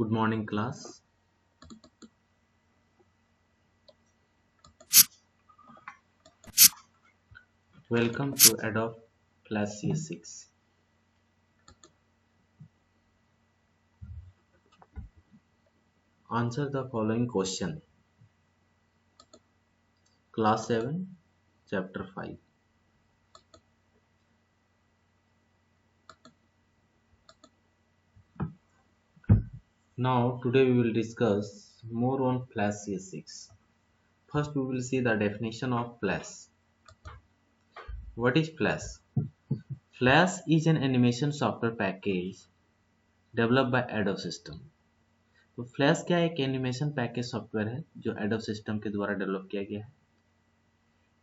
Good morning, class. Welcome to Adobe Flash CS6. Answer the following question. Class 7, Chapter 5. Now, today we will discuss more on Flash CS6. First, we will see the definition of Flash. What is Flash? Flash is an animation software package developed by Adobe System. तो flash क्या है? एक animation package software है जो Adobe system के द्वारा develop किया गया है.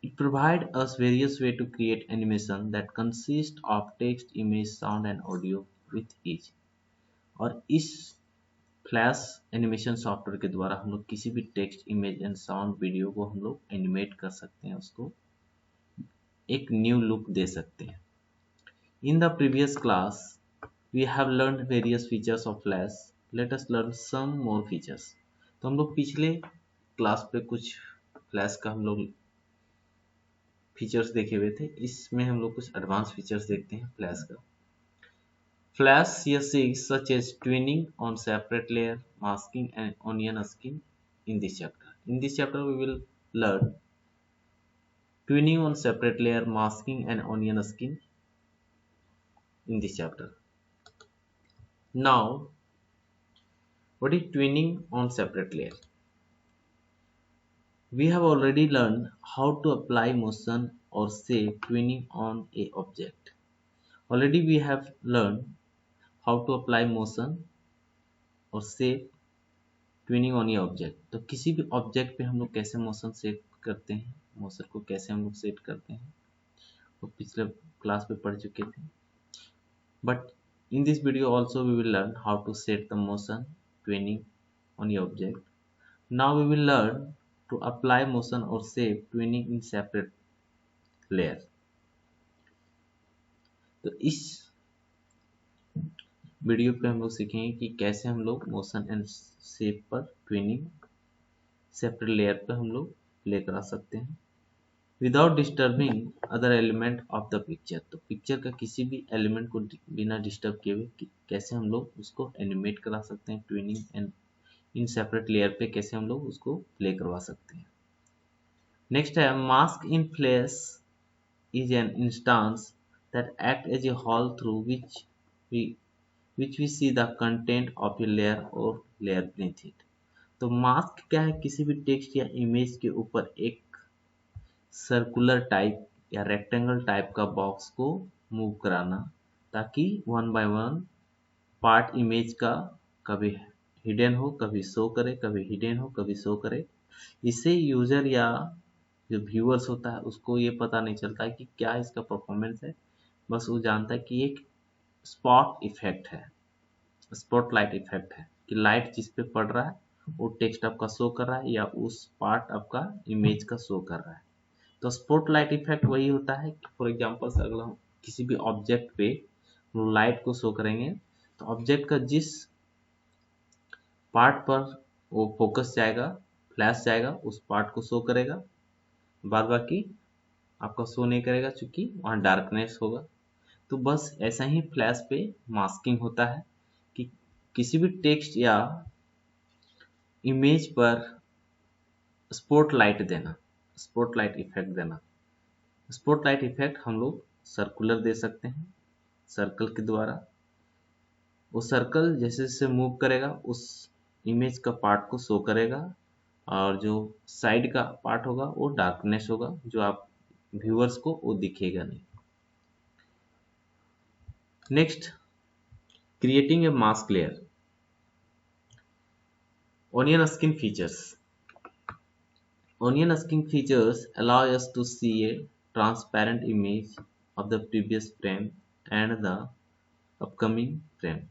It provides us various ways to create animation that consist of text, image, sound and audio with each. और इस फ्लैश एनिमेशन सॉफ्टवेयर के द्वारा हम लोग किसी भी text, image and sound video को हम लोग एनिमेट कर सकते हैं, उसको एक न्यू लुक दे सकते हैं. In the previous class, we have learned various features of Flash. Let us learn some more features. तो हम लोग पिछले क्लास पे कुछ फ्लैश का हम लोग फीचर्स देखे हुए थे. इसमें हम लोग कुछ एडवांस फीचर्स देखते हैं फ्लैश का. Flash CS6 such as twinning on separate layer, masking and onion skin in this chapter. In this chapter we will learn twinning on separate layer, masking and onion skin in this chapter. Now, what is twinning on separate layer? We have already learned how to apply motion or shape twinning on a object. Already we have learned how to apply motion और shape twinning on ये object. तो किसी भी object पे हम लोग कैसे motion set करते हैं, मोशन को कैसे हम लोग सेट करते हैं, वो पिछले क्लास पे पढ़ चुके थे. But in this video also we will learn how to set the motion tweening on ये object. Now we will learn to apply motion और shape tweening in separate layer. तो इस वीडियो पे हम लोग सीखेंगे कि कैसे हम लोग मोशन एंड शेप पर ट्विनिंग सेपरेट लेयर पे हम लोग प्ले करा सकते हैं without disturbing other element of the picture. तो पिक्चर का किसी भी एलिमेंट को बिना डिस्टर्ब किए हुए कैसे हम लोग उसको एनिमेट करा सकते हैं, twinning and in separate layer पे कैसे हम लोग उसको प्ले करवा सकते हैं. नेक्स्ट है mask in Flash is an instance that act as a hole through which we see the content of a layer or layer beneath it. तो मास्क क्या है? किसी भी टेक्स्ट या इमेज के ऊपर एक सर्कुलर टाइप या रेक्टेंगल टाइप का बॉक्स को मूव कराना ताकि one by one part image का कभी हिडन हो, कभी शो करे, कभी हिडन हो, कभी शो करे. इससे यूजर या जो व्यूअर्स होता है उसको ये पता नहीं चलता है कि क्या इसका परफॉर्मेंस है. बस वो जानता है कि एक स्पॉट इफेक्ट है, स्पॉटलाइट इफेक्ट है कि लाइट जिस पे पड़ रहा है वो टेक्स्ट आपका शो कर रहा है या उस पार्ट आपका इमेज का शो कर रहा है. तो स्पॉटलाइट इफेक्ट वही होता है कि फॉर एग्जांपल अगर हम किसी भी ऑब्जेक्ट पे लाइट को शो करेंगे तो ऑब्जेक्ट का जिस पार्ट पर वो फोकस जाएगा, फ्लैश जाएगा, उस पार्ट को शो करेगा, बाद बाकी आपका शो नहीं करेगा क्योंकि वहाँ डार्कनेस होगा. तो बस ऐसा ही फ्लैश पे मास्किंग होता है कि किसी भी टेक्स्ट या इमेज पर स्पॉटलाइट देना, स्पॉटलाइट इफेक्ट देना. स्पॉटलाइट इफेक्ट हम लोग सर्कुलर दे सकते हैं, सर्कल के द्वारा. वो सर्कल जैसे जैसे मूव करेगा उस इमेज का पार्ट को शो करेगा और जो साइड का पार्ट होगा वो डार्कनेस होगा, जो आप व्यूअर्स को वो दिखेगा नहीं. Next, creating a mask layer. Onion skin features. Onion skin features allow us to see a transparent image of the previous frame and the upcoming frame.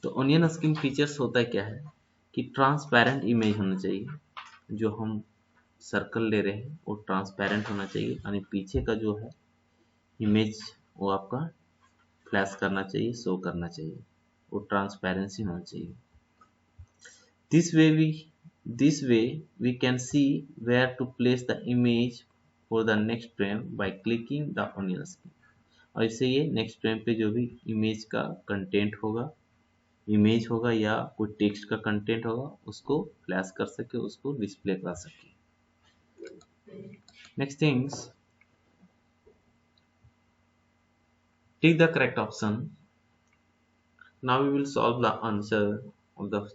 तो ऑनियन स्किन फीचर्स होता है क्या है कि ट्रांसपेरेंट इमेज होना चाहिए, जो हम सर्कल ले रहे हैं वो ट्रांसपेरेंट होना चाहिए यानी पीछे का जो है इमेज वो आपका फ्लैश करना चाहिए, शो करना चाहिए, वो ट्रांसपेरेंसी होना चाहिए. This way we can see where to place the image for the next frame by clicking the onion skin। और इससे ये नेक्स्ट फ्रेम पे जो भी इमेज का कंटेंट होगा, इमेज होगा या कोई टेक्स्ट का कंटेंट होगा, उसको फ्लैश कर सके, उसको डिस्प्ले करा सके। Next things, tick the correct option. Now we will solve the answer of the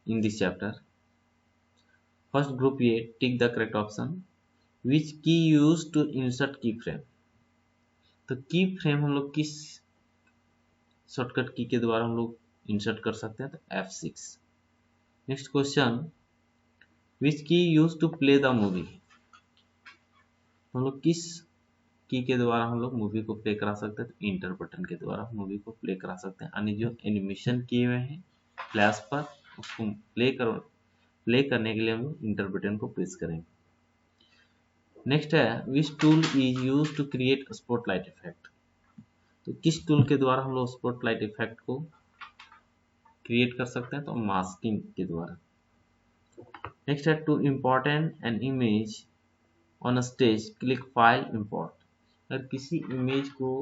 in this chapter. First group A, tick the correct option. Which key use to insert key frame. तो key frame हम लोग किस shortcut की के द्वारा हम लोग insert कर सकते हैं, तो F6। Next question, which key use to play the movie. हम लोग किस की के द्वारा हम लोग मूवी को प्ले करा सकते हैं, तो इंटर बटन के द्वारा मूवी को प्ले करा सकते हैं। यानी जो एनिमेशन किए हुए हैं फ्लैश पर, उसको प्ले करने के लिए हम लोग इंटर बटन को प्रेस करेंगे। नेक्स्ट है, which tool is use to create spotlight effect. तो किस टूल के द्वारा हम लोग स्पॉटलाइट इफेक्ट को क्रिएट कर सकते हैं, तो मास्किंग के द्वारा। नेक्स्ट है, to important an image on stage click file import. अगर किसी इमेज को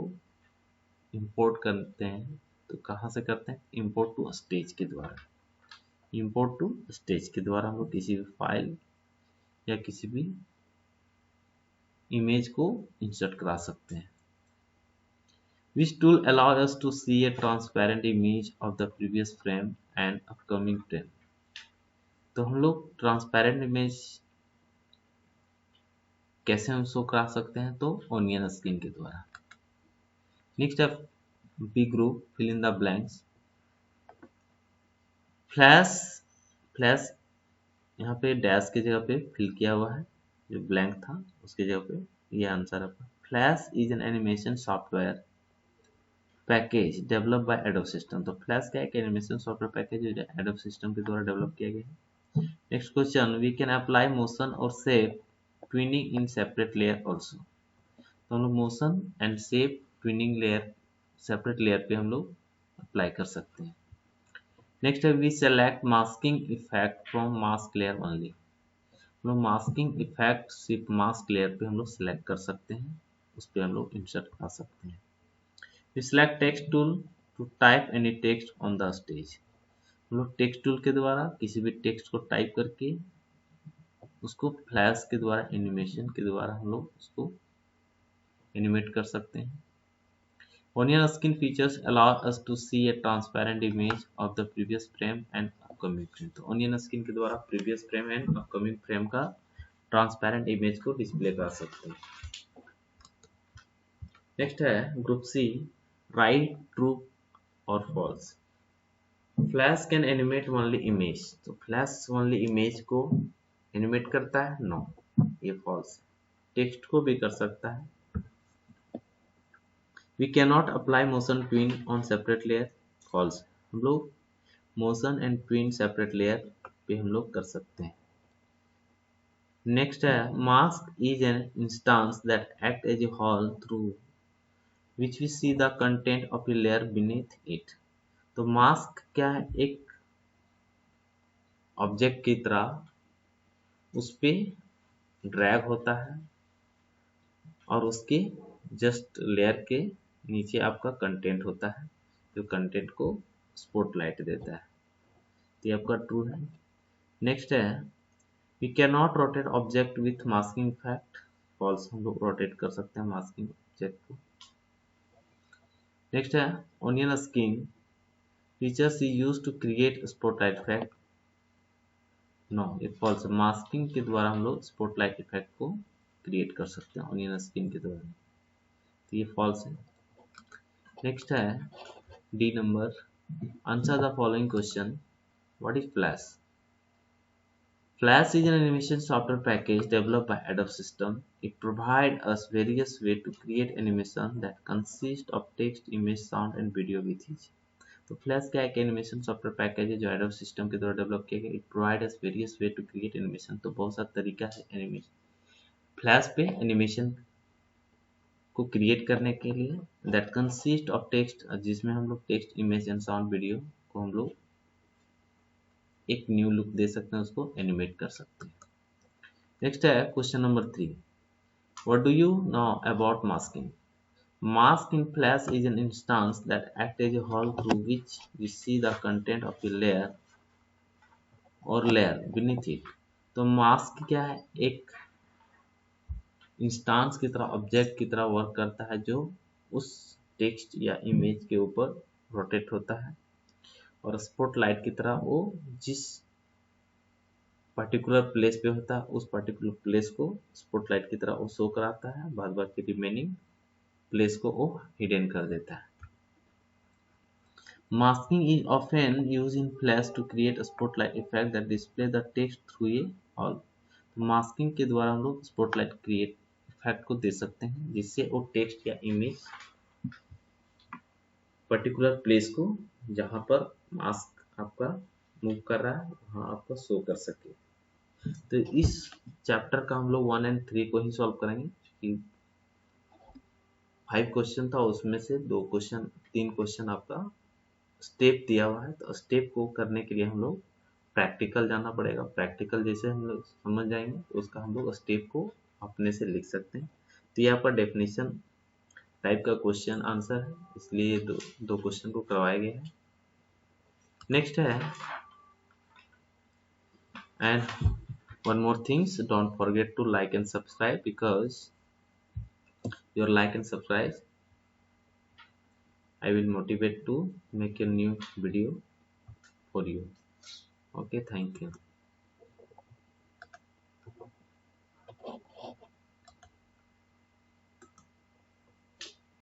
इंपोर्ट करते हैं तो कहाँ से करते हैं, इंपोर्ट टू स्टेज के द्वारा। इंपोर्ट टू स्टेज के द्वारा हम लोग किसी भी फाइल या किसी भी इमेज को इंसर्ट करा सकते हैं। Which tool allow us to see a transparent image of the previous frame and upcoming frame. तो हम लोग ट्रांसपेरेंट इमेज कैसे हम शो करा सकते हैं, तो ओनियन स्किन के द्वारा। नेक्स्ट है B group, fill in the blanks. Flash यहाँ पे डैश की जगह पे फिल किया हुआ है, जो ब्लैंक था उसकी जगह पे ये आंसर है। Flash is an animation software package develop by Adobe system. तो फ्लैश क्या है, एक एनिमेशन सॉफ्टवेयर पैकेज जो एडोब सिस्टम के द्वारा डेवलप किया गया है। Next question, we can apply motion और shape tweening in separate layer also. तो हम लोग motion and shape tweening layer separate layer पे हम लोग अप्लाई कर सकते हैं। नेक्स्ट है, we select masking effect from mask layer only. हम लोग मास्किंग इफेक्ट सिर्फ मास्क लेयर पे हम लोग सेलेक्ट कर सकते हैं, उस पर हम लोग इंसर्ट कर सकते हैं। We select text tool to type any text on the stage. हम लोग टेक्स्ट टूल के द्वारा किसी भी टेक्स्ट को टाइप करके उसको फ्लैश के द्वारा, एनिमेशन के द्वारा हम लोग उसको एनिमेट कर सकते हैं। Onion skin features allow us to see a transparent image of the previous frame and upcoming frame। तो Onion skin के द्वारा previous frame and upcoming frame का transparent image को डिस्प्ले कर सकते हैं। नेक्स्ट है ग्रुप सी, राइट, ट्रू और false. Flash can animate only image. तो फ्लैश ओनली इमेज को एनिमेट करता है, नो, ये फॉल्स। टेक्स्ट को भी कर सकता है। We cannot apply motion twin on separate layer, false। हम लोग motion and tween separate layer पे हम लोग कर सकते हैं। नेक्स्ट है, mask is an instance that act as a hole through which we see the content of a layer beneath it. तो मास्क क्या है, एक ऑब्जेक्ट की तरह उस पे ड्रैग होता है और उसके जस्ट लेयर के नीचे आपका कंटेंट होता है, जो कंटेंट को स्पॉटलाइट देता है। तो ये आपका ट्रू है। नेक्स्ट है, we can not rotate object with masking effect, false. हम लोग रोटेट कर सकते हैं मास्किंग ऑब्जेक्ट को। नेक्स्ट है, onion skin features is use to create spotlight effect, no, ये फॉल्स। मास्किंग के द्वारा हम लोग स्पॉटलाइट इफेक्ट को क्रिएट कर सकते हैं ओनियन स्किन के द्वारा, तो ये फॉल्स है। नेक्स्ट है D number, answer the following question, what is flash. Flash is an animation software package developed by Adobe System. It provides us various ways to create animation that consist of text, image, sound and video with each। तो Flash क्या एक animation software package है जो Adobe System के द्वारा develop किया गया। It provides us various way to create animation। तो बहुत सारा तरीका है एनिमेशन Flash पे एनिमेशन को क्रिएट करने के लिए, दैट कंसिस्ट ऑफ टेक्स्ट, जिसमें हम लोग text, image and sound, video को हम लोग एक न्यू लुक दे सकते हैं, उसको एनिमेट कर सकते हैं। नेक्स्ट है question number 3, what do you know about masking? Mask in Flash is an instance that acts as a hole through which we see the content of a layer or layer beneath it। तो mask क्या है? एक instance की तरह, object की तरह work करता है जो उस टेक्स्ट या इमेज के ऊपर रोटेट होता है, और स्पॉटलाइट की तरह वो जिस पर्टिकुलर प्लेस पे होता है उस पर्टिकुलर प्लेस को स्पॉटलाइट की तरह वो शो कराता है, बाद बाकी रिमेनिंग प्लेस को वो हिडन कर देता है। Masking is often used in Flash to create a spotlight effect that display the text through a hole। तो मास्किंग के द्वारा हम लोग स्पॉटलाइट क्रिएट इफेक्ट को दे सकते हैं, जिससे वो टेक्स्ट या इमेज पर्टिकुलर प्लेस को जहां पर मास्क आपका मूव कर रहा है वहां आपको शो कर सके। तो इस चैप्टर का हम लोग 1 और 3 को ही सॉल्व करेंगे, क्योंकि 5 क्वेश्चन था, उसमें से 3 क्वेश्चन आपका स्टेप दिया हुआ है। तो स्टेप को करने के लिए हम लोग प्रैक्टिकल जाना पड़ेगा। प्रैक्टिकल जैसे हम लोग समझ जाएंगे तो उसका हम लोग स्टेप को अपने से लिख सकते हैं। तो यहाँ पर डेफिनेशन टाइप का क्वेश्चन आंसर है, इसलिए दो क्वेश्चन को करवाया गया है। नेक्स्ट है, and one more things, don't forget to like and subscribe, because your like and subscribe I will motivate to make a new video for you. Okay, thank you.